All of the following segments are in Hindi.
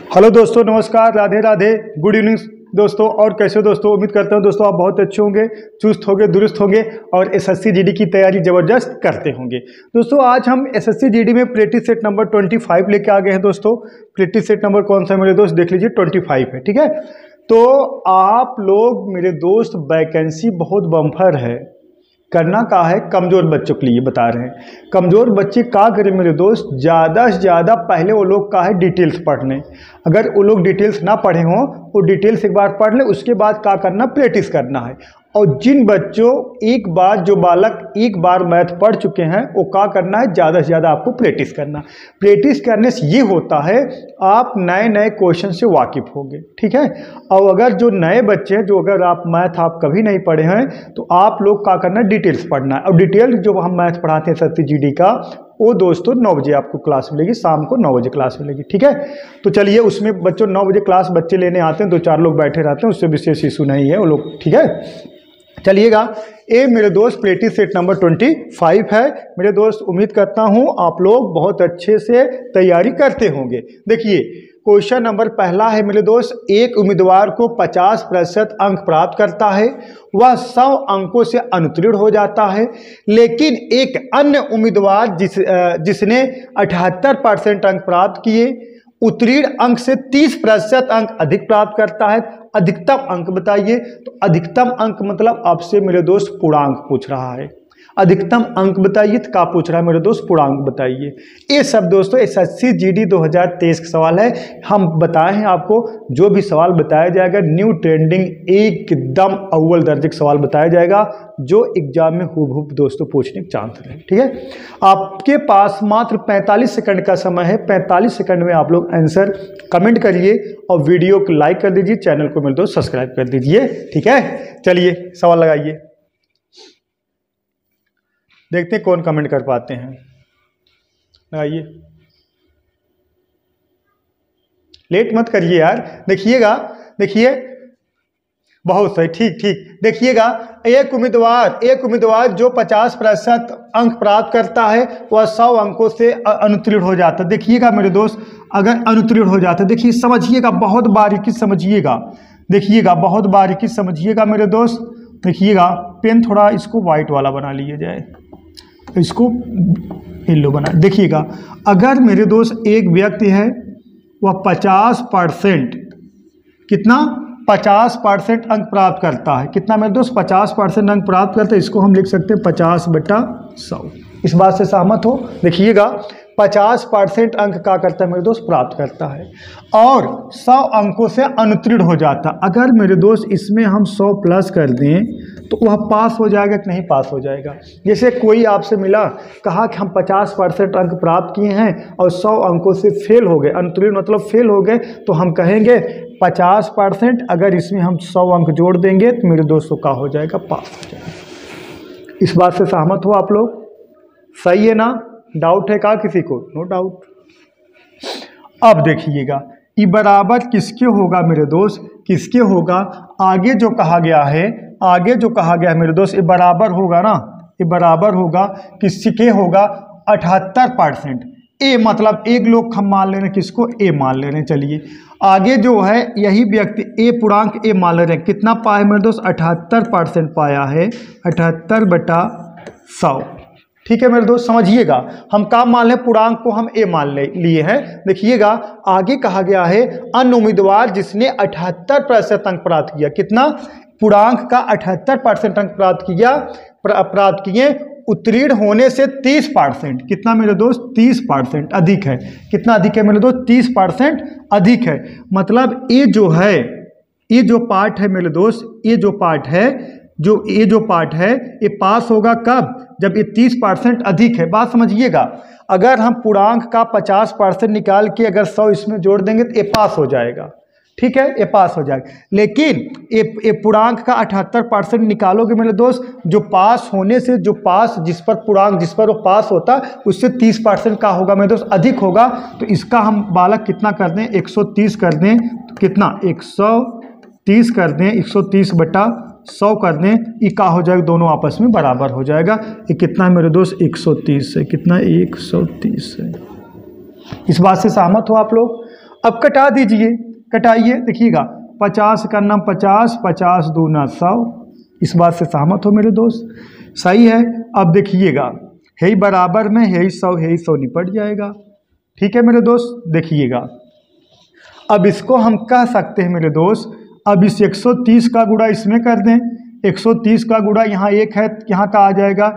हेलो दोस्तों, नमस्कार, राधे राधे, गुड इवनिंग दोस्तों। और कैसे हो दोस्तों? उम्मीद करता हूं दोस्तों आप बहुत अच्छे होंगे, चुस्त होंगे, दुरुस्त होंगे और एसएससी जीडी की तैयारी ज़बरदस्त करते होंगे। दोस्तों आज हम एसएससी जीडी में प्रैक्टिस सेट नंबर 25 लेके आ गए हैं। दोस्तों प्रैक्टिस सेट नंबर कौन सा है मेरे दोस्त? देख लीजिए, 25 है। ठीक है, तो आप लोग मेरे दोस्त वैकेंसी बहुत बम्पर है। करना क्या है? कमज़ोर बच्चों के लिए बता रहे हैं। कमज़ोर बच्चे क्या करें मेरे दोस्त? ज़्यादा से ज़्यादा पहले वो लोग का है डिटेल्स पढ़ लें। अगर वो लोग डिटेल्स ना पढ़े हों वो डिटेल्स एक बार पढ़ लें, उसके बाद क्या करना? प्रैक्टिस करना है। और जिन बच्चों जो बालक एक बार मैथ पढ़ चुके हैं वो क्या करना है? ज़्यादा से ज़्यादा आपको प्रैक्टिस करना। प्रैक्टिस करने से ये होता है आप नए नए क्वेश्चन से वाकिफ़ होंगे। ठीक है, और अगर जो नए बच्चे हैं, जो अगर आप मैथ आप कभी नहीं पढ़े हैं, तो आप लोग क्या करना है? डिटेल्स पढ़ना है। और डिटेल जो हम मैथ पढ़ाते हैं एसएससी जीडी का, वो दोस्तों 9 बजे आपको क्लास मिलेगी, शाम को 9 बजे क्लास मिलेगी। ठीक है, तो चलिए उसमें बच्चों 9 बजे क्लास बच्चे लेने आते हैं, 2-4 लोग बैठे रहते हैं, उससे विशेष इशू नहीं है वो लोग। ठीक है, चलिएगा। ये मेरे दोस्त प्रैक्टिस सेट नंबर 25 है मेरे दोस्त। उम्मीद करता हूँ आप लोग बहुत अच्छे से तैयारी करते होंगे। देखिए क्वेश्चन नंबर पहला है मेरे दोस्त, एक उम्मीदवार को 50% अंक प्राप्त करता है, वह 100 अंकों से अनुत्तीर्ण हो जाता है, लेकिन एक अन्य उम्मीदवार जिसने 78% अंक प्राप्त किए, उत्तीर्ण अंक से 30% अंक अधिक प्राप्त करता है। अधिकतम अंक बताइए। तो अधिकतम अंक मतलब आपसे मेरे दोस्त पूर्णांक पूछ रहा है। अधिकतम अंक बताइए, तो क्या पूछ रहा है मेरे दोस्त? पूर्णांक बताइए। ये सब दोस्तों एसएससी जीडी 2023 का सवाल है। हम बताए हैं आपको, जो भी सवाल बताया जाएगा न्यू ट्रेंडिंग एकदम अव्वल दर्जे का सवाल बताया जाएगा, जो एग्जाम में हूबहू दोस्तों पूछने के चांस है। ठीक है, आपके पास मात्र 45 सेकंड का समय है। 45 सेकंड में आप लोग आंसर कमेंट करिए और वीडियो को लाइक कर दीजिए, चैनल को मेरे दोस्त सब्सक्राइब कर दीजिए। ठीक है, चलिए सवाल लगाइए, देखते हैं कौन कमेंट कर पाते हैं। लगाइए, लेट मत करिए यार। देखिएगा, देखिए बहुत सही, ठीक ठीक। देखिएगा, एक उम्मीदवार जो 50% अंक प्राप्त करता है वह 100 अंकों से अनुत्तीर्ण हो जाता है। देखिएगा मेरे दोस्त, अगर अनुत्तीर्ण हो जाता है, देखिए समझिएगा, बहुत बारीकी समझिएगा। देखिएगा, बहुत बारीकी समझिएगा मेरे दोस्त। देखिएगा, पेन थोड़ा इसको वाइट वाला बना लिया जाए, इसको येलो बना। देखिएगा, अगर मेरे दोस्त एक व्यक्ति है वह 50% कितना? 50% अंक प्राप्त करता है। कितना मेरे दोस्त? 50% अंक प्राप्त करता है। इसको हम लिख सकते हैं 50/100। इस बात से सहमत हो? देखिएगा, 50% अंक का करता है मेरे दोस्त? प्राप्त करता है, और 100 अंकों से अनुत्तीर्ण हो जाता। अगर मेरे दोस्त इसमें हम 100 प्लस कर दें तो वह पास हो जाएगा कि नहीं पास हो जाएगा? जैसे कोई आपसे मिला, कहा कि हम 50% अंक प्राप्त किए हैं और 100 अंकों से फेल हो गए, अनुत्तीर्ण मतलब फेल हो गए, तो हम कहेंगे 50%, अगर इसमें हम 100 अंक जोड़ देंगे तो मेरे दोस्तों का हो जाएगा? पास हो जाएगा। इस बात से सहमत हो आप लोग? सही है ना? डाउट है क्या किसी को? No doubt. अब देखिएगा, ये बराबर किसके होगा मेरे दोस्त? किसके होगा? आगे जो कहा गया है मेरे दोस्त, ये बराबर होगा ना, ये बराबर होगा किसके होगा? 78%। ए मतलब एक लोग हम मान ले रहे हैं, किसको? ए मान ले रहे हैं। चलिए आगे जो है यही व्यक्ति ए पूर्णांक ए मान ले रहे हैं, कितना पाया मेरे दोस्त? 78% पाया है, 78/100। ठीक है मेरे दोस्त, समझिएगा, हम काम मान लें, पूर्णांक को हम ए मान लिए हैं। देखिएगा, आगे कहा गया है अन्य उम्मीदवार जिसने 78% अंक प्राप्त किया। कितना? पूर्णांक का 78% अंक प्राप्त किए, उत्तीर्ण होने से 30%। कितना मेरे दोस्त? 30% अधिक है। कितना अधिक है मेरे दोस्त? 30% अधिक है। मतलब ये जो है, ये जो पार्ट है मेरे दोस्त, ये जो पार्ट है ये पास होगा कब? जब ये 30% अधिक है। बात समझिएगा, अगर हम पूर्णांक का 50% निकाल के अगर 100 इसमें जोड़ देंगे तो ये पास हो जाएगा। ठीक है, ये पास हो जाएगा। लेकिन ये पूर्णांक का 78% निकालोगे मेरे दोस्त, जो पास होने से, जो पास जिस पर पूर्णांक जिस पर वो पास होता उससे 30% का होगा मेरे दोस्त? अधिक होगा। तो इसका हम बालक कितना कर दें? 130 कर दें। तो कितना? 130 कर दें, 130/100 100 कर दें, ये क्या हो जाएगा, दोनों आपस में बराबर हो जाएगा। ये कितना है मेरे दोस्त, 130 है। कितना, 130 है। इस बात से सहमत हो आप लोग? अब कटा दीजिए, कटाइए, देखिएगा 50 का नाम 50, 50 दूना 100। इस बात से सहमत हो मेरे दोस्त? सही है। अब देखिएगा, है ही बराबर में, है ही 100 निपट जाएगा। ठीक है मेरे दोस्त, देखिएगा अब इसको हम कह सकते हैं मेरे दोस्त, अब इस 130 का गुणा इसमें कर दें। 130 का गुणा यहाँ 1 है, यहाँ का आ जाएगा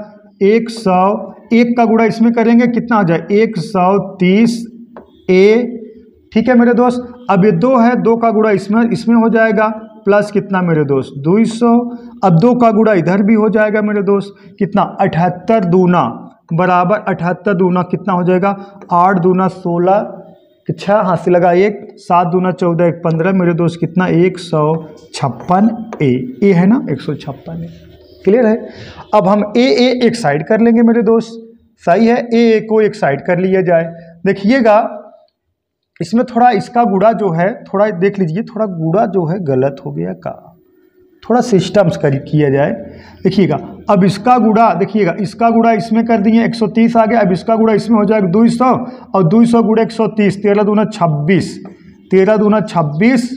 101 का गुणा इसमें करेंगे, कितना हो जाए 130 ए। ठीक है मेरे दोस्त, अब ये 2 है, 2 का गुणा इसमें हो जाएगा, प्लस कितना मेरे दोस्त 200। अब 2 का गुणा इधर भी हो जाएगा मेरे दोस्त, कितना 78 दूना बराबर 78 दूना कितना हो जाएगा, 8 दूना 16, 6 हाथ से लगा 1, 7 दूना 14, 1 15 मेरे दोस्त, कितना 156 ए है ना, 156 ए। क्लियर है? अब हम ए एक साइड कर लेंगे मेरे दोस्त। सही है, ए को एक साइड कर लिया जाए। देखिएगा इसमें थोड़ा इसका गुणा जो है, थोड़ा देख लीजिए, थोड़ा गुणा जो है गलत हो गया का, थोड़ा सिस्टम्स किया जाए। देखिएगा अब इसका गुणा, देखिएगा इसका गुणा इसमें कर दिए, 130 आ गया। अब इसका गुणा इसमें हो जाएगा 200, और 200 गुणे 130, 13 दूना 26, 13 दूना 26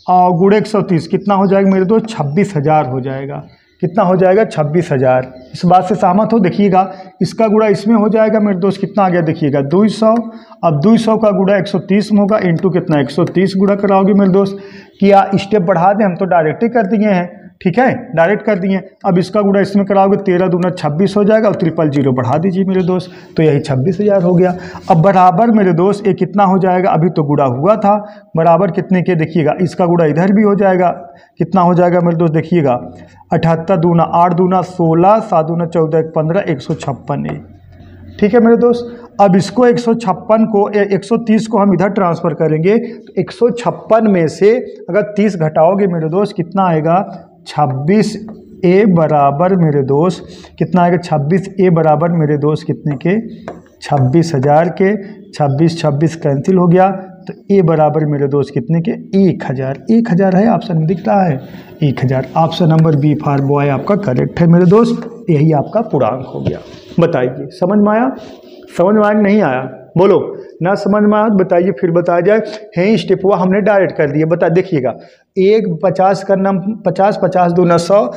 और गुणे 130 कितना हो जाएगा मेरे दोस्त, 26,000 हो जाएगा। कितना हो जाएगा, 26,000। इस बात से सहमत हो? देखिएगा इसका गुणा इसमें हो जाएगा मेरे दोस्त, कितना आ गया, देखिएगा 200। अब 200 का गुणा 130 में होगा, इंटू कितना 130 गुणा कराओगे मेरे दोस्त। क्या स्टेप बढ़ा दें, हम तो डायरेक्ट ही कर दिए हैं। ठीक है, डायरेक्ट कर दिए। अब इसका गुणा इसमें कराओगे, 13 दूना 26 हो जाएगा, और 000 बढ़ा दीजिए मेरे दोस्त, तो यही 26,000 हो गया। अब बराबर मेरे दोस्त ये कितना हो जाएगा, अभी तो गुणा हुआ था, बराबर कितने के, देखिएगा इसका गुणा इधर भी हो जाएगा, कितना हो जाएगा मेरे दोस्त, देखिएगा 78 दूना 8 दूना 16, 7 दूना 14, 1 15, 156 ए। ठीक है मेरे दोस्त, अब इसको 156 को 130 को हम इधर ट्रांसफ़र करेंगे, तो 156 में से अगर 30 घटाओगे मेरे दोस्त, कितना आएगा, 26 ए बराबर मेरे दोस्त, कितना आएगा, 26 ए बराबर मेरे दोस्त कितने के, 26,000 के। 26 कैंसिल हो गया, तो ए बराबर मेरे दोस्त कितने के, 1,000। 1,000 है, ऑप्शन में दिख रहा है 1,000। Option number B for boy आपका करेक्ट है मेरे दोस्त, यही आपका पूर्णांक हो गया। बताइए समझ में आया, समझ में आया नहीं आया, बोलो ना, समझ में आया बताइए, फिर बताया जाए। है स्टेप हुआ, हमने डायरेक्ट कर दिया। बता देखिएगा, 50 का नाम 50 दूना 100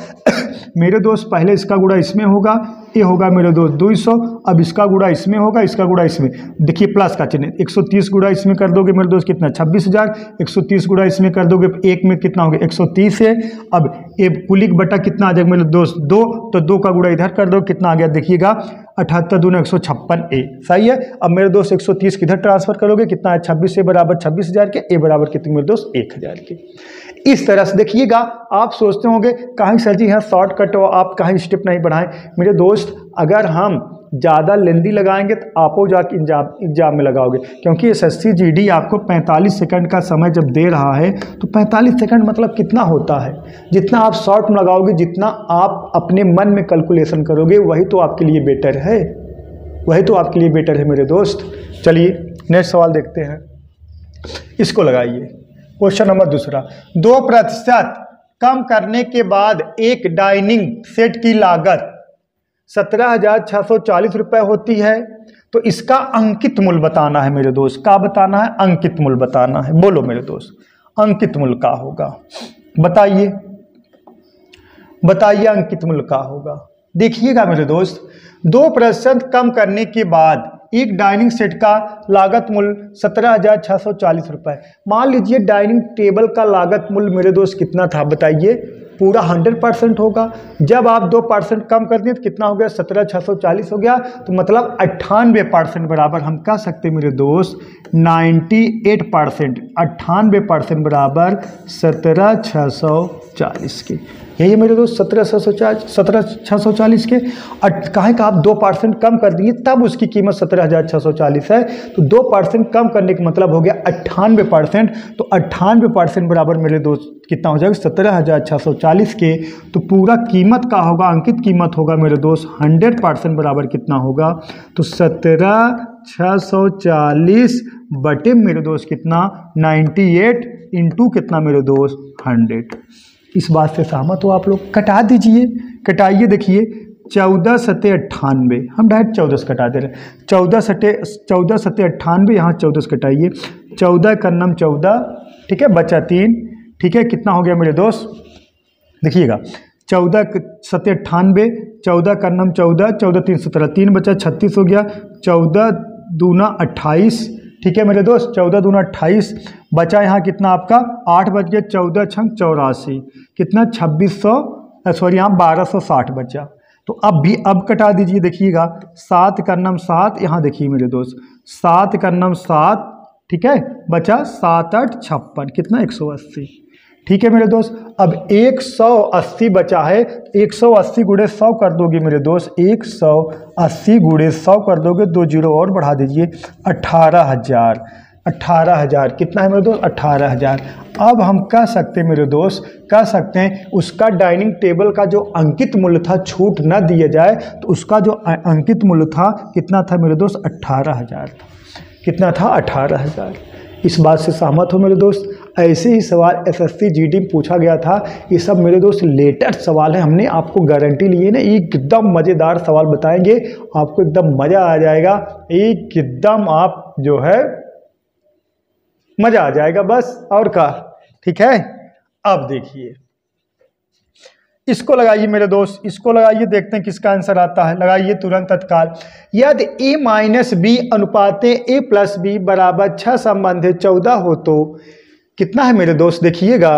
मेरे दोस्त, पहले इसका गुणा इसमें होगा, ये होगा मेरे दोस्त 200। अब इसका गुणा इसमें होगा, इसका गुणा इसमें, देखिए प्लस का चिन्ह, 130 गुणा इसमें कर दोगे मेरे दोस्त, कितना 26,000। 130 गुणा इसमें कर दोगे, एक में कितना होगा, 130 है। अब ये कुलिक बटा कितना आ जाएगा मेरे दोस्त, 2, तो 2 का गुणा इधर कर दो, कितना आ गया, देखिएगा 78 दूना 156 ए। सही है। अब मेरे दोस्त 130 किधर ट्रांसफर करोगे, कितना है, 26 ए बराबर 26,000 के, ए बराबर कितने मेरे दोस्त, 1,000 के। इस तरह से देखिएगा, आप सोचते होंगे कहीं सर जी यहाँ शॉर्टकट हो, आप कहीं स्टेप नहीं बढ़ाएं। मेरे दोस्त अगर हम ज़्यादा लेंदी लगाएंगे तो आपो जाके एग्जाम में लगाओगे, क्योंकि SSC GD आपको 45 सेकंड का समय जब दे रहा है, तो 45 सेकंड मतलब कितना होता है, जितना आप शॉर्ट में लगाओगे, जितना आप अपने मन में कैलकुलेशन करोगे, वही तो आपके लिए बेटर है, वही तो आपके लिए बेटर है मेरे दोस्त। चलिए नेक्स्ट सवाल देखते हैं, इसको लगाइए। क्वेश्चन नंबर दूसरा, 2% कम करने के बाद एक डाइनिंग सेट की लागत 17,640 रुपये होती है, तो इसका अंकित मूल्य बताना है मेरे दोस्त। क्या बताना है, अंकित मूल्य बताना है। बोलो मेरे दोस्त, अंकित मूल्य क्या होगा, बताइए बताइए, अंकित मूल्य क्या होगा। देखिएगा मेरे दोस्त, 2% कम करने के बाद एक डाइनिंग सेट का लागत मूल्य 17,640 रुपये। मान लीजिए डाइनिंग टेबल का लागत मूल्य मेरे दोस्त कितना था, बताइए, पूरा 100% होगा। जब आप 2% कम कर दिए तो कितना हो गया, 17,640 हो गया, तो मतलब 98% बराबर हम कह सकते मेरे दोस्त 98%, 98% बराबर 17,640 के। यही मेरे दोस्त 17,640 के। कहें कि आप 2% कम कर दिए तब उसकी कीमत 17,640 है, तो 2% कम करने का मतलब हो गया 98%, तो 98% बराबर मेरे दोस्त कितना हो जाएगा, 17,640 के। तो पूरा कीमत का होगा, अंकित कीमत होगा मेरे दोस्त 100% बराबर कितना होगा, तो 17,640 बटे मेरे दोस्त कितना 98 इंटू कितना मेरे दोस्त 100। इस बात से सहमत हो आप लोग? कटा दीजिए, कटाइए। देखिए 14 सत्ते 98, हम डायरेक्ट 14 से कटा दे रहे हैं। 14 सत्ते 98, यहाँ 14 से कटाइए। 14 का नम 14, ठीक है, बचा 3, ठीक है। कितना हो गया मेरे दोस्त? देखिएगा 14 सत्ते 98, 14 का नम 14, 14 3 17, 3 बचा 36 हो गया। 14 दूना 28, ठीक है मेरे दोस्त, 14 दूना 28, बचा यहाँ कितना आपका 8 बच गया। 14 छंग 84, कितना 2600, सॉरी यहाँ 1260 बचा। तो अब कटा दीजिए। देखिएगा 7 का नम 7, यहाँ देखिए मेरे दोस्त 7 का नम 7, ठीक है, बचा 7 8 56, कितना 180, ठीक है मेरे दोस्त। अब 180 बचा है, 180 गुणे 100 कर दोगे मेरे दोस्त, 180 गुणे 100 कर दोगे, 2 जीरो और बढ़ा दीजिए, 18,000। 18,000 कितना है मेरे दोस्त? 18,000। अब हम कह सकते हैं मेरे दोस्त, कह सकते हैं उसका डाइनिंग टेबल का जो अंकित मूल्य था, छूट न दिया जाए तो उसका जो अंकित मूल्य था कितना था मेरे दोस्त? 18,000 था। कितना था? 18,000। इस बात से सहमत हो मेरे दोस्त? ऐसे ही सवाल एसएससी जीडी में पूछा गया था। ये सब मेरे दोस्त लेटेस्ट सवाल है, हमने आपको गारंटी ली है ना, एकदम मज़ेदार सवाल बताएंगे, आपको एकदम मज़ा आ जाएगा, एकदम आप जो है मज़ा आ जाएगा बस, और क्या, ठीक है। अब देखिए इसको लगाइए मेरे दोस्त, इसको लगाइए, देखते हैं किसका आंसर आता है। लगाइए तुरंत तत्काल। यदि a माइनस बी अनुपाते a प्लस बी बराबर 6 संबंध 14 हो तो कितना है मेरे दोस्त? देखिएगा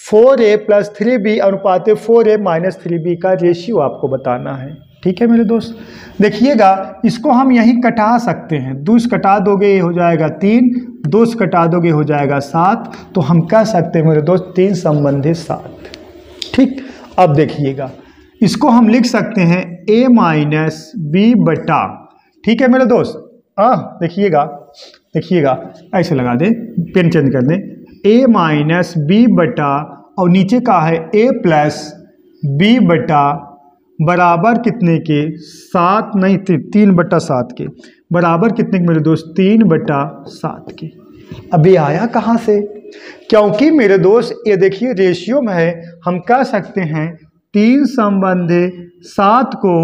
4a plus 3b अनुपाते 4a minus 3b का रेशियो आपको बताना है, ठीक है मेरे दोस्त। देखिएगा इसको हम यहीं कटा सकते हैं, 2 से कटा दोगे ये हो जाएगा 3, 2 से कटा दोगे हो जाएगा 7, तो हम कह सकते हैं मेरे दोस्त 3 संबंधित 7, ठीक। अब देखिएगा इसको हम लिख सकते हैं a माइनस बी बटा, ठीक है मेरे दोस्त। देखिएगा देखिएगा ऐसे लगा दे, पेन चेंज कर दें, a माइनस बी बटा, और नीचे का है a प्लस बी बटा बराबर कितने के? 7 नहीं 3 बटा 7 के, बराबर कितने के मेरे दोस्त? 3 बटा 7 के। अब ये आया कहाँ से? क्योंकि मेरे दोस्त ये देखिए रेशियो में है, हम कह सकते हैं 3 संबंधे 7 को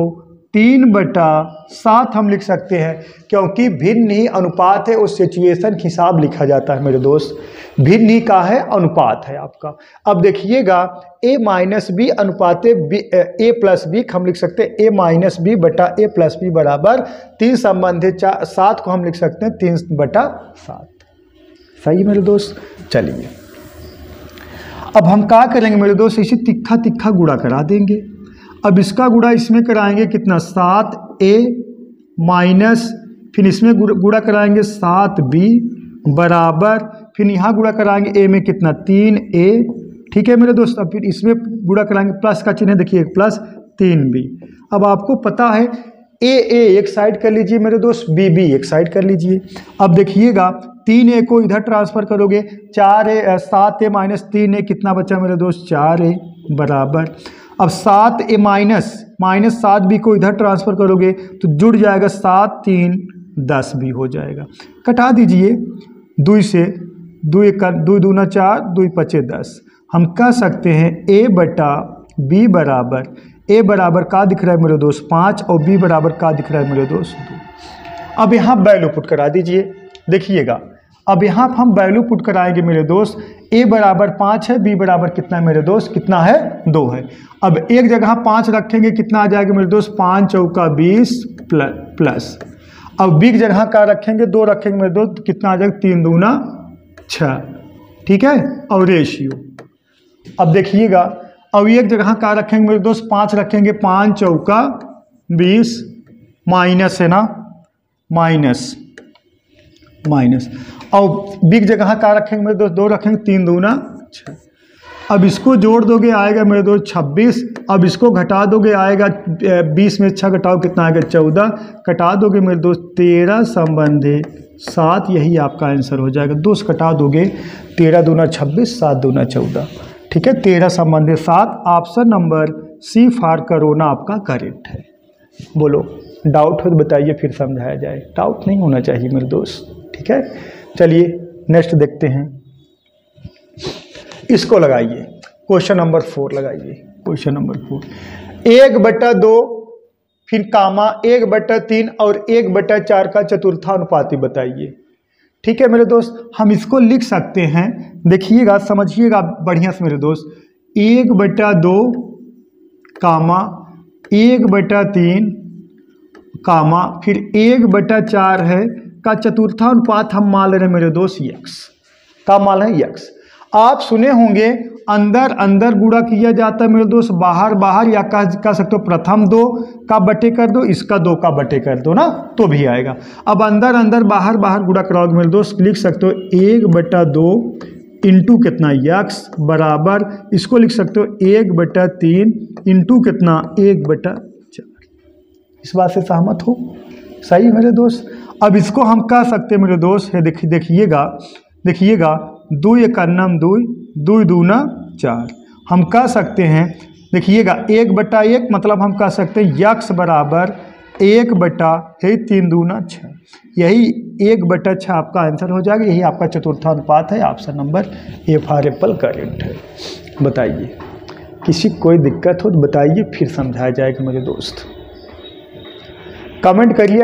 3 बटा 7 हम लिख सकते हैं, क्योंकि भिन्न ही अनुपात है, उस सिचुएशन के हिसाब लिखा जाता है मेरे दोस्त। भिन्न ही का है, अनुपात है आपका। अब देखिएगा a माइनस बी अनुपाते a प्लस बी हम लिख सकते हैं a माइनस बी बटा a प्लस बी बराबर 3 संबंधित 7 को हम लिख सकते हैं 3 बटा 7। सही मेरे दोस्त। चलिए अब हम क्या करेंगे मेरे दोस्त? इसे तिक्खा तिक्खा गुणा करा देंगे। अब इसका गुणा इसमें कराएंगे कितना? 7a माइनस, फिर इसमें गुणा कराएंगे 7b बराबर, फिर यहाँ गुणा कराएंगे a में कितना? 3a, ठीक है मेरे दोस्त। अब फिर इसमें गुणा कराएंगे, प्लस का चिन्ह देखिए, प्लस 3b। अब आपको पता है a एक साइड कर लीजिए मेरे दोस्त, b एक साइड कर लीजिए। अब देखिएगा 3a को इधर ट्रांसफर करोगे, 7a माइनस 3a कितना बचा मेरे दोस्त? 4a बराबर, अब 7a माइनस 7b को इधर ट्रांसफर करोगे तो जुड़ जाएगा, 7 3 10 भी हो जाएगा। कटा दीजिए 2 से, 2 दूना 4, 2 पचे 10। हम कह सकते हैं a बटा b बराबर, a बराबर का दिख रहा है मेरे दोस्त 5, और b बराबर का दिख रहा है मेरे दोस्त 2। अब यहाँ वैल्यू पुट करा दीजिए। देखिएगा अब यहाँ हम वैल्यू पुट कराएंगे मेरे दोस्त, a बराबर 5 है, b बराबर कितना है मेरे दोस्त? कितना है? 2 है। अब एक जगह 5 रखेंगे, कितना आ जाएगा मेरे दोस्त? 5 चौका 20 प्लस, अब b की जगह का रखेंगे 2 रखेंगे मेरे दोस्त, कितना आ जाएगा? 3 दूना 6, ठीक है। और रेशियो अब देखिएगा, अब एक जगह का रखेंगे मेरे दोस्त 5 रखेंगे, 5 चौका 20 माइनस है ना, माइनस, और बी की जगह का रखेंगे मेरे दोस्त 2 रखेंगे, 3 दूना 6। अब इसको जोड़ दोगे आएगा मेरे दोस्त 26। अब इसको घटा दोगे आएगा 20 में 6 घटाओ कितना आएगा? 14। कटा दोगे मेरे दोस्त 13 संबंधे 7, यही आपका आंसर हो जाएगा। 2 से कटा दोगे, 13 दूना 26, 7 दूना 14, ठीक है। 13 संबंधे 7, option number C for corona आपका करेक्ट है। बोलो डाउट हो तो बताइए, फिर समझाया जाए। डाउट नहीं होना चाहिए मेरे दोस्त, ठीक है। चलिए नेक्स्ट देखते हैं, इसको लगाइए। क्वेश्चन नंबर 4 लगाइए। क्वेश्चन नंबर 4, 1/2 फिर कामा 1/3 और 1/4 का चतुर्थानुपाती बताइए। ठीक है मेरे दोस्त, हम इसको लिख सकते हैं, देखिएगा समझिएगा बढ़िया से मेरे दोस्त, 1/2 कामा 1/3 कामा फिर 1/4 है का चतुर्थानुपात हम मान ले रहे हैं मेरे दोस्त यक्स का मान है यक्स। आप सुने होंगे अंदर अंदर गुणा किया जाता है मेरे दोस्त, बाहर बाहर, या कह सकते हो प्रथम 2 का बटे कर दो, इसका 2 का बटे कर दो ना, तो भी आएगा। अब अंदर अंदर बाहर बाहर गुणा कराओगे मेरे दोस्त, लिख सकते हो 1/2 इंटू कितना यक्स बराबर, इसको लिख सकते हो 1/3 इंटू कितना 1/4। इस बात से सहमत हो? सही मेरे दोस्त। अब इसको हम कह सकते हैं मेरे दोस्त है, देखिएगा 2 × 2 2 दूना 4, हम कह सकते हैं देखिएगा 1/1 मतलब हम कह सकते हैं यक्स बराबर 1/3 दूना 6, यही 1/6 आपका आंसर हो जाएगा। यही आपका चतुर्थानुपात है। Option number A for Apple correct है। बताइए, किसी कोई दिक्कत हो तो बताइए, फिर समझाया जाएगा मेरे दोस्त। कमेंट करिए,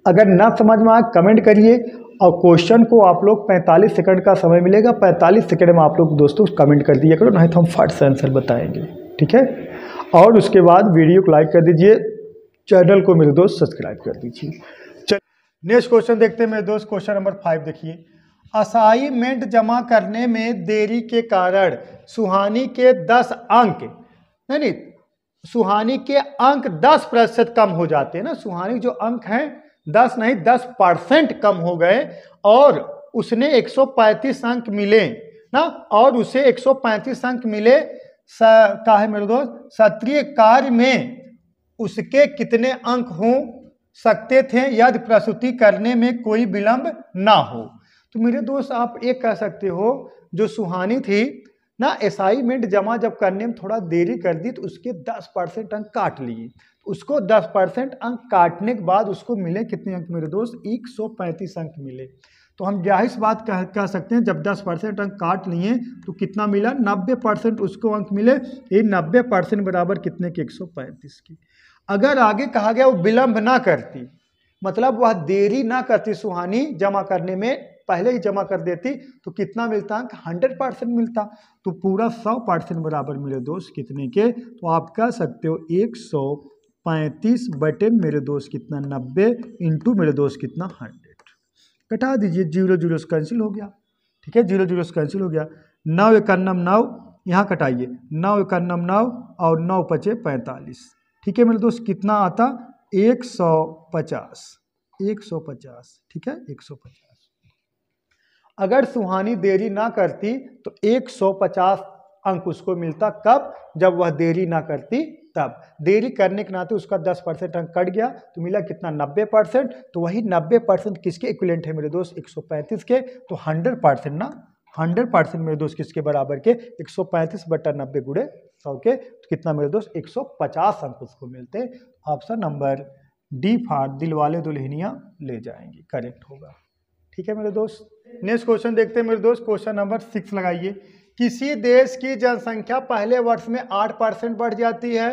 अगर ना समझ में आए कमेंट करिए, और क्वेश्चन को आप लोग 45 सेकंड का समय मिलेगा, 45 सेकंड में आप लोग दोस्तों कमेंट कर दिया करो, नहीं तो हम फट से आंसर बताएंगे। ठीक है, और उसके बाद वीडियो को लाइक कर दीजिए, चैनल को मेरे दोस्त सब्सक्राइब कर दीजिए। चलिए नेक्स्ट क्वेश्चन देखते हैं मेरे दोस्त। क्वेश्चन नंबर 5 देखिए, असाइनमेंट जमा करने में देरी के कारण सुहानी के 10 अंक नहीं सुहानी के अंक 10% कम हो जाते हैं ना। सुहानी जो अंक हैं 10 नहीं 10% कम हो गए, और उसने 135 अंक मिले ना, और उसे 135 अंक मिले का है मेरे दोस्त, सत्रीय कार्य में उसके कितने अंक हो सकते थे यदि प्रस्तुति करने में कोई विलंब ना हो। तो मेरे दोस्त आप एक कह सकते हो, जो सुहानी थी ना, असाइनमेंट जमा जब करने में थोड़ा देरी कर दी तो उसके 10% अंक काट लिए। उसको 10% अंक काटने के बाद उसको मिले कितने अंक मेरे दोस्त, 135 अंक मिले। तो हम जाहिर सी बात कह सकते हैं, जब 10% अंक काट लिए तो कितना मिला, 90% उसको अंक मिले। ये 90% बराबर कितने के, 135 की। अगर आगे कहा गया वो विलंब ना करती, मतलब वह देरी ना करती सुहानी जमा करने में, पहले ही जमा कर देती, तो कितना मिलता अंक, 100% मिलता। तो पूरा 100% बराबर मेरे दोस्त कितने के, तो आप कह सकते हो 135 बटे मेरे दोस्त कितना 90 इंटू मेरे दोस्त कितना 100। घटा दीजिए, 0 0 से कैंसिल हो गया। ठीक है, 0 0 से कैंसिल हो गया। 9 × 1 9, यहाँ कटाइए, 9 × 1 9 और 9 × 5 45। ठीक है मेरे दोस्त, कितना आता 150। 150 ठीक है, 150। अगर सुहानी देरी ना करती तो 150 अंक उसको मिलता। कब, जब वह देरी ना करती तब। देरी करने के नाते उसका 10% अंक कट गया, तो मिला कितना 90%। तो वही 90% किसके इक्विवेलेंट है मेरे दोस्त, 135 के। तो 100% ना, 100% मेरे दोस्त किसके बराबर के, 135 बटा 90 गुणे 100 के। तो कितना मेरे दोस्त, 150 अंक उसको मिलते। Option number D for Dilwale Dulhania ले जाएंगे करेक्ट होगा। ठीक है मेरे दोस्त, नेक्स्ट क्वेश्चन देखते हैं मेरे दोस्त। क्वेश्चन नंबर 6 लगाइए, किसी देश की जनसंख्या पहले वर्ष में 8% बढ़ जाती है,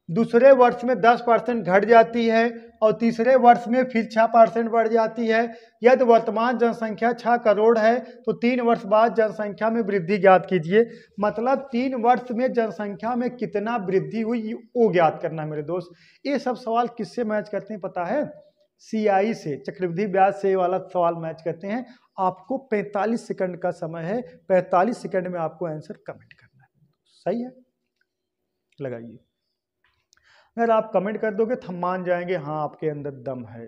दूसरे वर्ष में 10% घट जाती है, और तीसरे वर्ष में फिर 6% बढ़ जाती है। यदि वर्तमान जनसंख्या 6 करोड़ है तो 3 वर्ष बाद जनसंख्या में वृद्धि ज्ञात कीजिए। मतलब 3 वर्ष में जनसंख्या में कितना वृद्धि हुई वो ज्ञात करना है मेरे दोस्त। ये सब सवाल किससे मैच करते हैं पता है, CI से, चक्रवृद्धि ब्याज से वाला सवाल मैच करते हैं। आपको 45 सेकंड का समय है, 45 सेकंड में आपको आंसर कमेंट करना है। सही है, लगाइए। अगर आप कमेंट कर दोगे तो हम मान जाएंगे हाँ आपके अंदर दम है।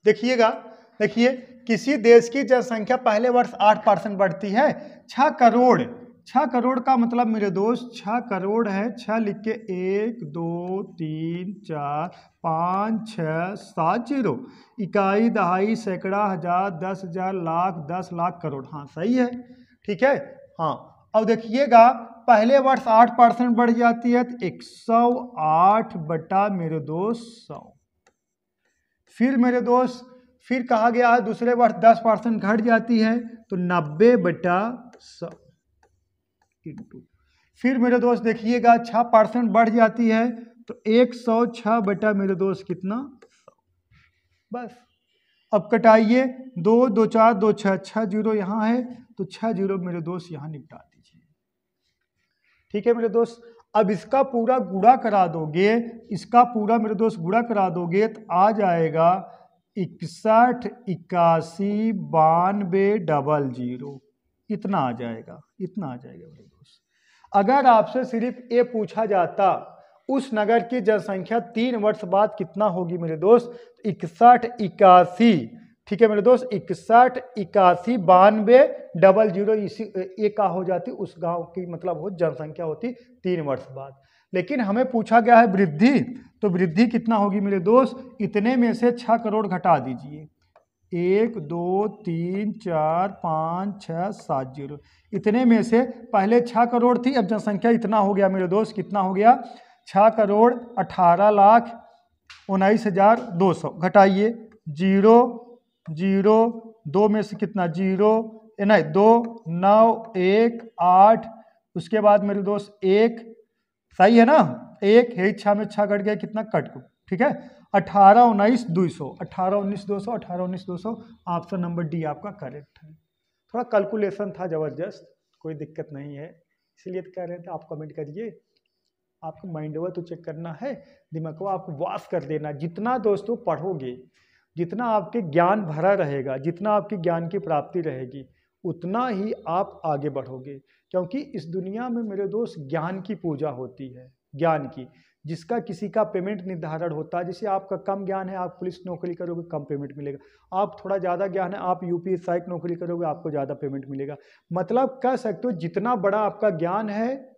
देखिएगा, देखिए किसी देश की जनसंख्या पहले वर्ष 8% बढ़ती है। 6 करोड़, 6 करोड़ का मतलब मेरे दोस्त 6 करोड़ है। 6 लिख के 1 2 3 4 5 6 7 0, इकाई दहाई सैकड़ा हजार 10,000 लाख 10 लाख करोड़। हाँ सही है, ठीक है। हाँ अब देखिएगा पहले वर्ष 8% बढ़ जाती है तो 108 बटा मेरे दोस्त 100। फिर मेरे दोस्त फिर कहा गया है दूसरे वर्ष 10% घट जाती है तो 90/100 इंटू, फिर मेरे दोस्त देखिएगा 6% बढ़ जाती है तो 106 मेरे दोस्त कितना 100। बस अब कटाइए, 2 2 4 2 6 6 जीरो यहाँ है तो 6 जीरो मेरे दोस्त यहाँ निपटा दीजिए। ठीक है मेरे दोस्त, अब इसका पूरा गुणा करा दोगे, इसका पूरा मेरे दोस्त गुणा करा दोगे तो आ जाएगा 61 81 92 00, इतना आ जाएगा, इतना आ जाएगा मेरे दोस्त। अगर आपसे सिर्फ ये पूछा जाता उस नगर की जनसंख्या 3 वर्ष बाद कितना होगी मेरे दोस्त, 61 81, ठीक है मेरे दोस्त, 61 81 92 00, इसी एक का हो जाती उस गांव की मतलब हो जनसंख्या होती 3 वर्ष बाद। लेकिन हमें पूछा गया है वृद्धि, तो वृद्धि कितना होगी मेरे दोस्त, इतने में से 6 करोड़ घटा दीजिए, 1 2 3 4 5 6 7 जीरो, इतने में से पहले 6 करोड़ थी, अब जनसंख्या इतना हो गया मेरे दोस्त, कितना हो गया 6,18,19,200, घटाइए 0 0 2 में से कितना 0 नहीं 2 9 1 8, उसके बाद मेरे दोस्त 1, सही है ना, 1 है, 6 में 6 कट गया, कितना कट को, ठीक है 18 19 200, 18 19 200, 18 19 200, ऑप्शन नंबर डी आपका करेक्ट है। थोड़ा कैलकुलेशन था ज़बरदस्त, कोई दिक्कत नहीं है, इसलिए तो कह रहे थे आप कमेंट करिए। आपको माइंडवा तो चेक करना है, दिमाग को आप वॉश कर देना। जितना दोस्तों पढ़ोगे, जितना आपके ज्ञान भरा रहेगा, जितना आपकी ज्ञान की प्राप्ति रहेगी, उतना ही आप आगे बढ़ोगे। क्योंकि इस दुनिया में मेरे दोस्त ज्ञान की पूजा होती है, ज्ञान की, जिसका किसी का पेमेंट निर्धारण होता है। जैसे आपका कम ज्ञान है, आप पुलिस नौकरी करोगे कम पेमेंट मिलेगा, आप थोड़ा ज़्यादा ज्ञान है, आप यूपीएससी की नौकरी करोगे आपको ज़्यादा पेमेंट मिलेगा। मतलब कह सकते हो जितना बड़ा आपका ज्ञान है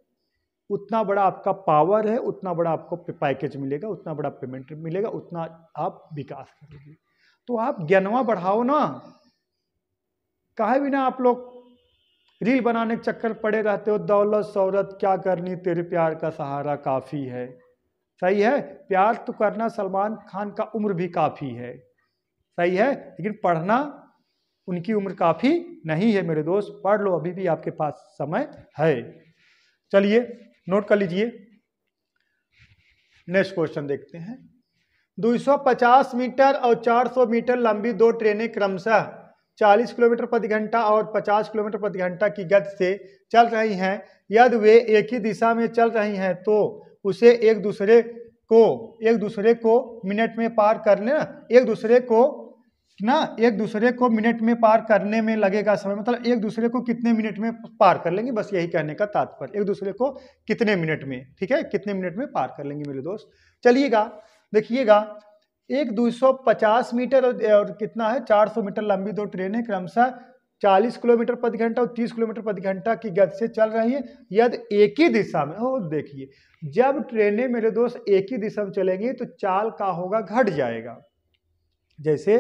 उतना बड़ा आपका पावर है, उतना बड़ा आपको पैकेज मिलेगा, उतना बड़ा पेमेंट मिलेगा, उतना आप विकास करोगे। तो आप ज्ञानवा बढ़ाओ ना, काहे बिना आप लोग रील बनाने के चक्कर पड़े रहते हो, दौलत शौहरत क्या करनी, तेरे प्यार का सहारा काफ़ी है। सही है, प्यार तो करना सलमान खान का उम्र भी काफ़ी है, सही है, लेकिन पढ़ना उनकी उम्र काफ़ी नहीं है मेरे दोस्त, पढ़ लो, अभी भी आपके पास समय है। चलिए नोट कर लीजिए, नेक्स्ट क्वेश्चन देखते हैं। 250 मीटर और 400 मीटर लंबी 2 ट्रेनें क्रमशः 40 किलोमीटर प्रति घंटा और 50 किलोमीटर प्रति घंटा की गति से चल रही हैं। यदि वे एक ही दिशा में चल रही हैं तो उसे एक दूसरे को मिनट में पार करने, एक दूसरे को मिनट में पार करने में लगेगा समय। मतलब एक दूसरे को कितने मिनट में पार कर लेंगे, बस यही कहने का तात्पर्य, एक दूसरे को कितने मिनट में, ठीक है, कितने मिनट में पार कर लेंगे मेरे दोस्त। चलिएगा देखिएगा, एक 250 मीटर और कितना है 400 मीटर लंबी 2 ट्रेनें क्रमशः 40 किलोमीटर प्रति घंटा और 30 किलोमीटर प्रति घंटा की गति से चल रही है। यदि एक ही दिशा में, हो देखिए, जब ट्रेनें मेरे दोस्त एक ही दिशा में चलेंगी तो चाल का होगा घट जाएगा। जैसे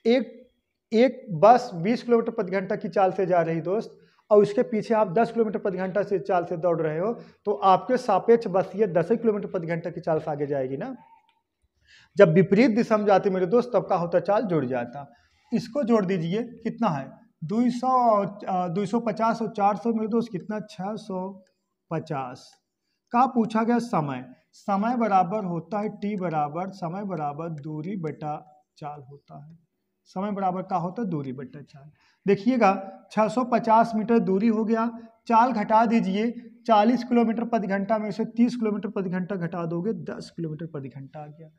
एक बस 20 किलोमीटर प्रति घंटा की चाल से जा रही दोस्त, और उसके पीछे आप 10 किलोमीटर प्रति घंटा से चाल से दौड़ रहे हो, तो आपके सापेक्ष बस ये 10 किलोमीटर प्रति घंटा की चाल से आगे जाएगी ना। जब विपरीत दिशा में जाती मेरे दोस्त तब का होता चाल जुड़ जाता। इसको जोड़ दीजिए, कितना है 250 और 400 मेरे दोस्त कितना 650 का पूछा गया समय। समय बराबर होता है टी बराबर समय बराबर दूरी बटा चाल होता है। समय बराबर का होता है दूरी बटा चाल। देखिएगा 650 मीटर दूरी हो गया, चाल घटा दीजिए, 40 किलोमीटर प्रति घंटा में से 30 किलोमीटर प्रति घंटा घटा दोगे 10 किलोमीटर प्रति घंटा आ गया।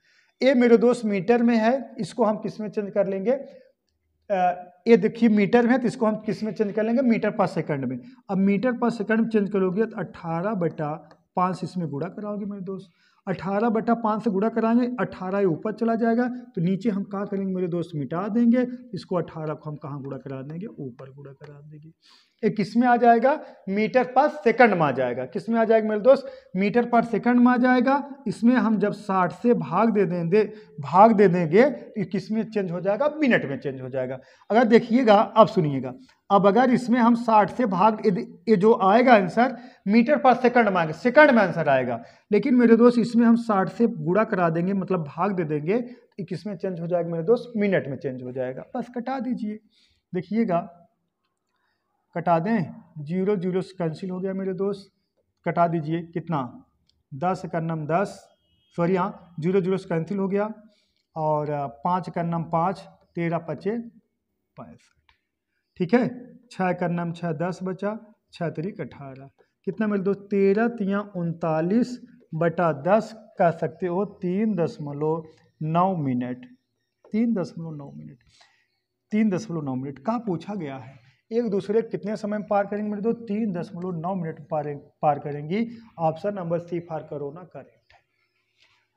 ये मेरे दोस्त मीटर में है, इसको हम किस में चेंज कर लेंगे, ये देखिए मीटर में है तो इसको हम किस में चेंज कर लेंगे, मीटर पर सेकंड में। अब मीटर पर सेकंड में चेंज करोगे तो 18/5 इसमें गुणा कराओगे मेरे दोस्त, 18/5 से गुणा कराएंगे, 18 ऊपर चला जाएगा तो नीचे हम कहाँ करेंगे मेरे दोस्त, मिटा देंगे इसको, 18 को हम कहाँ गुणा करा देंगे, ऊपर गुणा करा देंगे। ये किस में आ जाएगा, मीटर पर सेकंड में आ जाएगा। किस में आ जाएगा मेरे दोस्त, मीटर पर सेकंड में आ जाएगा। इसमें हम जब 60 से भाग दे देंगे तो किस में चेंज हो जाएगा, मिनट में चेंज हो जाएगा। अगर देखिएगा, अब सुनिएगा, अब अगर इसमें हम 60 से भाग, ये जो आएगा आंसर मीटर पर सेकंड में आएगा, सेकंड में आंसर आएगा। लेकिन मेरे दोस्त इसमें हम 60 से गुणा करा देंगे, मतलब भाग दे देंगे, तो किस में चेंज हो जाएगा मेरे दोस्त, मिनट में चेंज हो जाएगा। बस कटा दीजिए, देखिएगा कटा दें, 0 0 कैंसिल हो गया मेरे दोस्त, कटा दीजिए कितना, 10 का नम 10, सॉरी हाँ 0 0 कैंसिल हो गया, और 5 का नम 5, 13 5 65, ठीक है। 6 का नम 6, 10 बचा, 6 3 18, कितना मेरे दोस्त 13 3 39 बटा 10 कह सकते हो 3.9 मिनट, 3.9 मिनट, 3.9 मिनट का पूछा गया है। एक दूसरे कितने समय में पार करेंगे मेरे दोस्त, 3.9 मिनट पार करेंगी। ऑप्शन नंबर सी फार कोरोना करेक्ट है।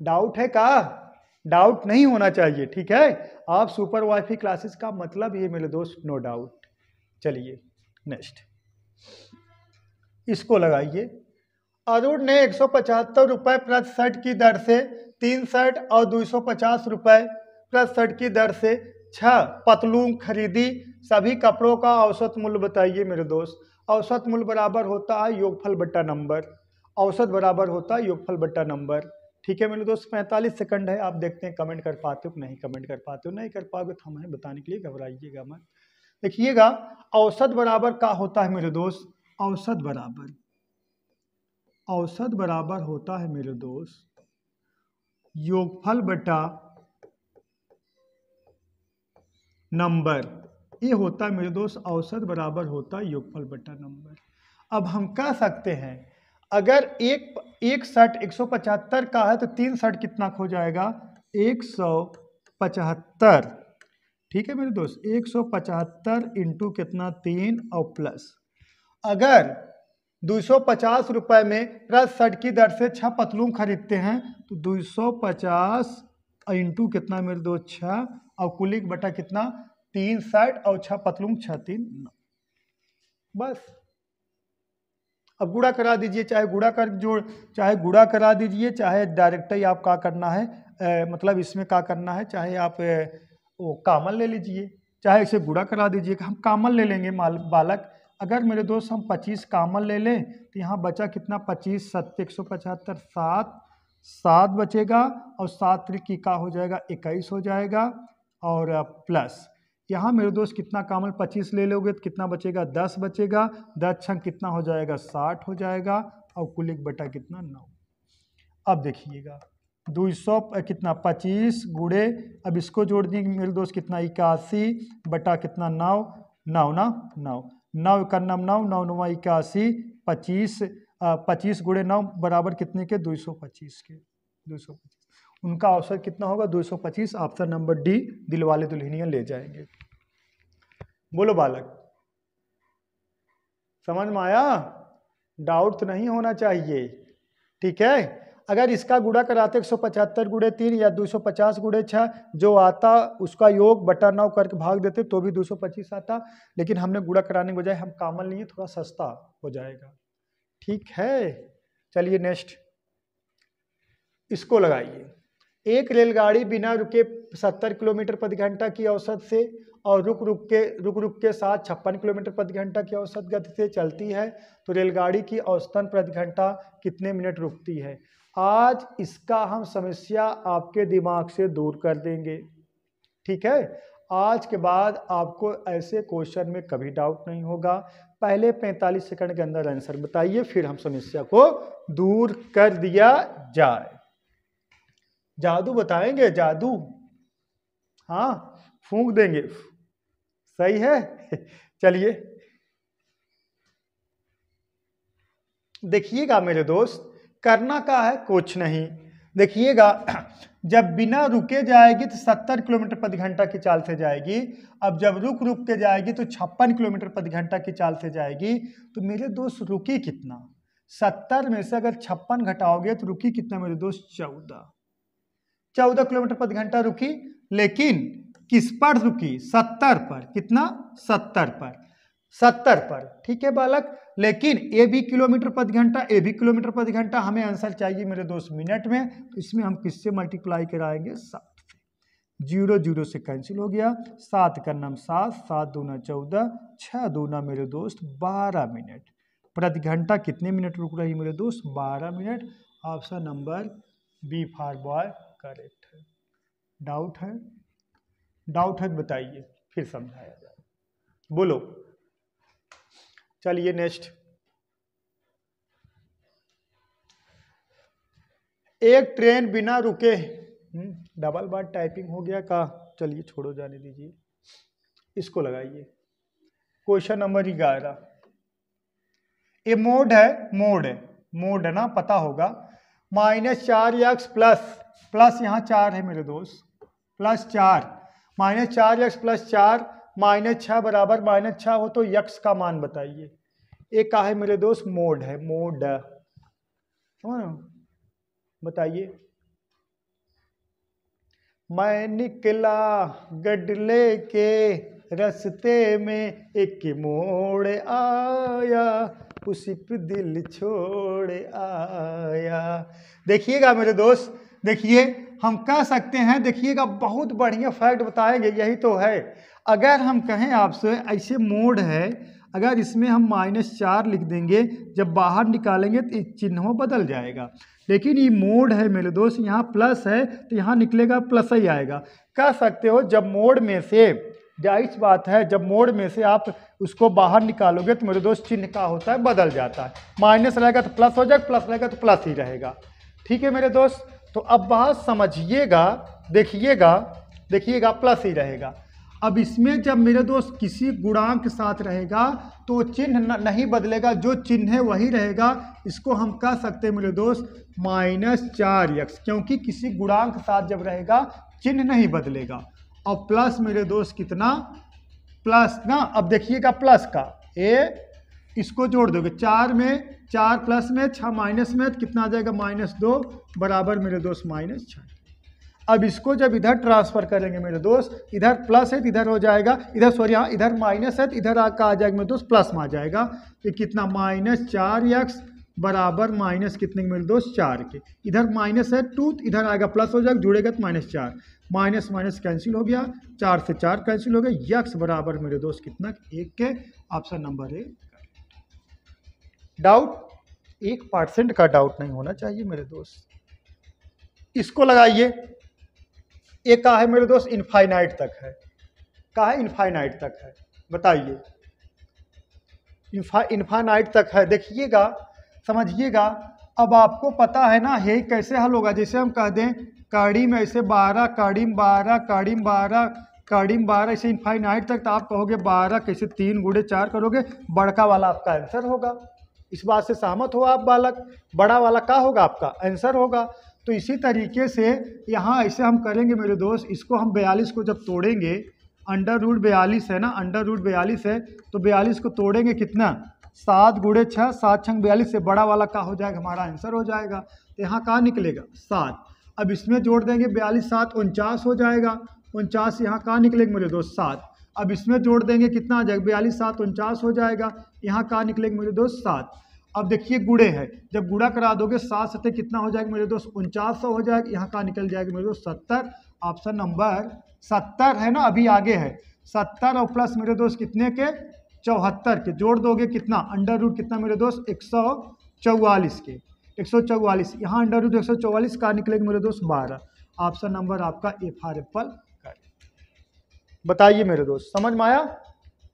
डाउट है का, डाउट नहीं होना चाहिए, ठीक है। आप सुपर वाईफाई क्लासेस का मतलब ये मेरे दोस्त, नो डाउट। चलिए नेक्स्ट, इसको लगाइए। अरुण ने 175 रुपए प्रति शर्ट की दर से 3 शर्ट और 250 रुपए प्रति शर्ट की दर से 6 पतलून खरीदी। सभी कपड़ों का औसत मूल्य बताइए मेरे दोस्त। औसत मूल्य बराबर होता है योगफल बट्टा नंबर, औसत बराबर होता है योगफल बट्टा नंबर, ठीक है मेरे दोस्त। 45 सेकंड है, आप देखते हैं कमेंट कर पाते हो कि नहीं कमेंट कर पाते हो। नहीं कर पाओगे तो हमें बताने के लिए घबराइएगा मत। देखिएगा औसत बराबर क्या होता है मेरे दोस्त, औसत बराबर होता है मेरे दोस्त योगफल बटा नंबर, ये होता है मेरे दोस्त औसत बराबर होता है योगफल बटा नंबर। अब हम कह सकते हैं अगर एक शर्ट 175 का है तो 3 शर्ट कितना खो जाएगा, 175, ठीक है मेरे दोस्त। 175 इंटू कितना 3 और प्लस, अगर 250 रुपए में प्रति शर्ट की दर से 6 पतलून खरीदते हैं तो 250 इंटू कितना मेरे दोस्त 6 और कुलिक बटा कितना 3 शर्ट और 6 पतलून, 6 3 9, बस। अब गुणा करा दीजिए, चाहे गुणा कर जोड़, चाहे गुणा करा दीजिए, चाहे डायरेक्ट ही आप क्या करना है, मतलब इसमें क्या करना है, चाहे आप वो कामन ले लीजिए, चाहे इसे गुणा करा दीजिए। हम कामन ले लेंगे बालक। अगर मेरे दोस्त हम 25 कामन ले लें तो यहाँ बचा कितना 25 7 175, 7 बचेगा, और 7 3 की का हो जाएगा 21 हो जाएगा, और प्लस यहाँ मेरे दोस्त कितना कामन 25 ले लोगे तो कितना बचेगा 10 बचेगा, 10 छंग कितना हो जाएगा 60 हो जाएगा, और कुल एक बटा कितना 9। अब देखिएगा 200 कितना 25 गुड़े, अब इसको जोड़ देंगे मेरे दोस्त कितना 81 बटा कितना 9, 9 ना 9, 9 का 9 9 9 9 81, 25 गुड़े 9 बराबर कितने के 225 के, 225। उनका औसत कितना होगा 225। Option number D Dilwale Dulhania ले जाएंगे। बोलो बालक, समझ में आया? डाउट तो नहीं होना चाहिए, ठीक है। अगर इसका गुणा कराते 175 गुड़े 3 या 250 गुड़े 6 जो आता उसका योग बटा 9 करके भाग देते तो भी 225 आता, लेकिन हमने गुणा कराने के बजाय हम कामन लिए, थोड़ा सस्ता हो जाएगा, ठीक है। चलिए नेक्स्ट, इसको लगाइए। एक रेलगाड़ी बिना रुके 70 किलोमीटर प्रति घंटा की औसत से और रुक रुक के साथ 56 किलोमीटर प्रति घंटा की औसत गति से चलती है तो रेलगाड़ी की औसतन प्रति घंटा कितने मिनट रुकती है। आज इसका हम समस्या आपके दिमाग से दूर कर देंगे, ठीक है। आज के बाद आपको ऐसे क्वेश्चन में कभी डाउट नहीं होगा। पहले 45 सेकंड के अंदर आंसर बताइए, फिर हम समस्या को दूर कर दिया जाए। जादू बताएंगे, जादू, हाँ फूंक देंगे, सही है। चलिए देखिएगा मेरे दोस्त, करना क्या है कुछ नहीं। देखिएगा जब बिना रुके जाएगी तो 70 किलोमीटर प्रति घंटा की चाल से जाएगी, अब जब रुक के जाएगी तो 56 किलोमीटर प्रति घंटा की चाल से जाएगी। तो मेरे दोस्त रुकी कितना, 70 में से अगर 56 घटाओगे तो रुकी कितना मेरे दोस्त 14 किलोमीटर प्रति घंटा रुकी, लेकिन किस पर रुकी 70 पर, कितना 70 पर, ठीक है बालक। लेकिन ए भी किलोमीटर प्रति घंटा, ए भी किलोमीटर प्रति घंटा, हमें आंसर चाहिए मेरे दोस्त मिनट में, तो इसमें हम किससे मल्टीप्लाई कराएंगे 60 से। जीरो जीरो से कैंसिल हो गया, 7 का नाम 7, 7 दूना 14, 6 दूना मेरे दोस्त 12 मिनट। प्रति घंटा कितने मिनट रुक रही मेरे दोस्त? 12 मिनट। Option number B for boy correct है। डाउट है? डाउट है तो बताइए, फिर समझाया जाए। बोलो। चलिए नेक्स्ट। एक ट्रेन बिना रुके, डबल बार टाइपिंग हो गया का? चलिए छोड़ो, जाने दीजिए, इसको लगाइए। Question number 11। ये मोड है, मोड है ना, पता होगा। -4x प्लस यहाँ 4 है मेरे दोस्त, +4 -4x + 4 -6 बराबर -6 हो तो यक्स का मान बताइए। एक का है मेरे दोस्त मोड है, मोड बताइए। मैं निकला गडले के रास्ते में, एक मोड़ आया, उसी पे दिल छोड़ आया। देखिएगा मेरे दोस्त, देखिए हम कह सकते हैं, देखिएगा बहुत बढ़िया फैक्ट बताएंगे, यही तो है। अगर हम कहें आपसे ऐसे मोड है, अगर इसमें हम -4 लिख देंगे, जब बाहर निकालेंगे तो चिन्ह बदल जाएगा। लेकिन ये मोड है मेरे दोस्त, यहाँ प्लस है तो यहाँ निकलेगा प्लस ही आएगा। कह सकते हो जब मोड में से, जायज़ बात है, जब मोड में से आप उसको बाहर निकालोगे तो मेरे दोस्त चिन्ह का होता है बदल जाता है। माइनस रहेगा तो प्लस हो जाएगा, प्लस रहेगा तो प्लस ही रहेगा। ठीक है मेरे दोस्त, तो अब बात समझिएगा, देखिएगा प्लस ही रहेगा। अब इसमें जब मेरे दोस्त किसी गुणांक के साथ रहेगा तो चिन्ह नहीं बदलेगा, जो चिन्ह है वही रहेगा। इसको हम कह सकते हैं मेरे दोस्त -4x, क्योंकि किसी गुणांक के साथ जब रहेगा चिन्ह नहीं बदलेगा। और प्लस मेरे दोस्त कितना? प्लस ना, अब देखिएगा प्लस का इसको जोड़ दोगे, 4 में 4 प्लस में 6 माइनस में, तो कितना आ जाएगा? -2 बराबर मेरे दोस्त -6। अब इसको जब इधर ट्रांसफर करेंगे मेरे दोस्त, इधर प्लस है तो इधर हो जाएगा, इधर सॉरी हाँ इधर माइनस है तो इधर का आ जाएगा मेरे दोस्त प्लस में आ जाएगा। तो कितना? -4x बराबर माइनस कितने मेरे दोस्त? 4 के। इधर माइनस है 2, इधर आएगा प्लस हो जाएगा, जुड़ेगा तो -4, माइनस माइनस कैंसिल हो गया, 4 से 4 कैंसिल हो गया। यक्स बराबर मेरे दोस्त कितना? 1 के। Option number A. डाउट 1% का डाउट नहीं होना चाहिए मेरे दोस्त। इसको लगाइए। एक का है मेरे दोस्त इनफाइनाइट तक है, का है इनफाइनाइट तक है, बताइए। इनफाइनाइट तक है, देखिएगा समझिएगा। अब आपको पता है ना ये कैसे हल होगा। जैसे हम कह दें काड़ी में ऐसे 12, काड़ी में 12, काड़ी में 12, काड़ी में 12, ऐसे इनफाइनाइट तक, तो आप कहोगे 12 कैसे 3 × 4 करोगे, बड़का वाला आपका आंसर होगा। इस बात से सहमत हो आप बालक? बड़ा वाला का होगा आपका आंसर होगा। तो इसी तरीके से यहाँ ऐसे हम करेंगे मेरे दोस्त। इसको हम 42 को जब तोड़ेंगे, √42 है ना, √42 है, तो 42 को तोड़ेंगे कितना? 7 × 6, 7 × 42 से बड़ा वाला का हो जाएगा, हमारा आंसर हो जाएगा। तो यहाँ कहाँ निकलेगा? 7। अब इसमें जोड़ देंगे 42 7 49 हो जाएगा, 49 यहाँ कहाँ निकलेगा मेरे दोस्त? 7। अब इसमें जोड़ देंगे कितना आ जाएगा? 42 7 49 हो जाएगा, यहाँ कहाँ निकलेगा मेरे दोस्त? 7। अब देखिए गुणे है, जब गुणा करा दोगे 7 7 कितना हो जाएगा मेरे दोस्त? 4900 हो जाएगा, यहाँ कहाँ निकल जाएगा मेरे दोस्त? 70। ऑप्शन नंबर 70 है ना, अभी आगे है 70 और प्लस मेरे दोस्त कितने के? 74 के। जोड़ दोगे कितना? अंडर कितना मेरे दोस्त? 144 के, 144। यहाँ अंडर 144 का निकलेगा मेरे दोस्त 12। ऑप्शन नंबर आपका ए फॉर एप्पल। बताइए मेरे दोस्त, समझ में आया?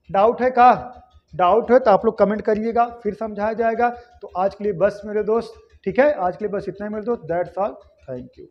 डाउट है का? डाउट है तो आप लोग कमेंट करिएगा, फिर समझाया जाएगा। तो आज के लिए बस मेरे दोस्त, ठीक है, आज के लिए बस इतना ही मेरे दोस्त। That's all, thank you.